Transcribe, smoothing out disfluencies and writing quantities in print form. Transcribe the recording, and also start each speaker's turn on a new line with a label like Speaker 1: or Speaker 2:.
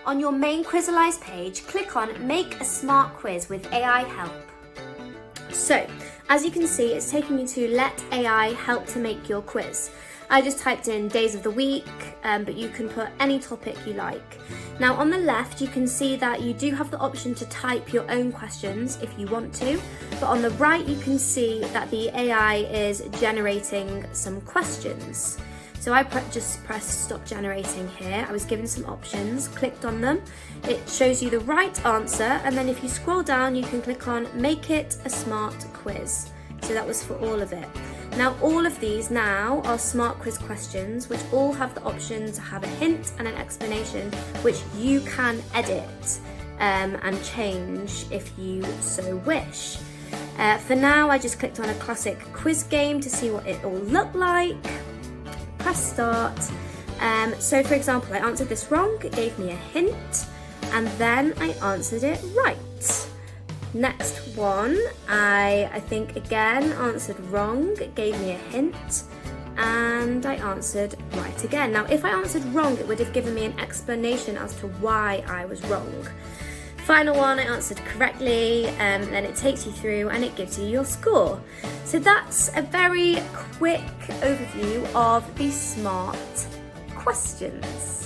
Speaker 1: On your main Quizalize page, click on Make a Smart Quiz with AI Help. So, as you can see, it's taking you to Let AI Help to make your quiz. I just typed in days of the week, but you can put any topic you like. Now on the left, you can see that you do have the option to type your own questions if you want to, but on the right, you can see that the AI is generating some questions. So I just pressed stop generating here. I was given some options, clicked on them. It shows you the right answer, and then if you scroll down, you can click on Make It a Smart Quiz. So that was for all of it. Now all of these now are smart quiz questions, which all have the option to have a hint and an explanation, which you can edit and change if you so wish. For now, I just clicked on a classic quiz game to see what it all looked like. Press start. So for example, I answered this wrong, it gave me a hint, and then I answered it right. Next one, I think again answered wrong, it gave me a hint, and I answered right again. Now if I answered wrong, it would have given me an explanation as to why I was wrong. Final one, I answered correctly, then it takes you through and it gives you your score. So that's a very quick overview of the smart questions.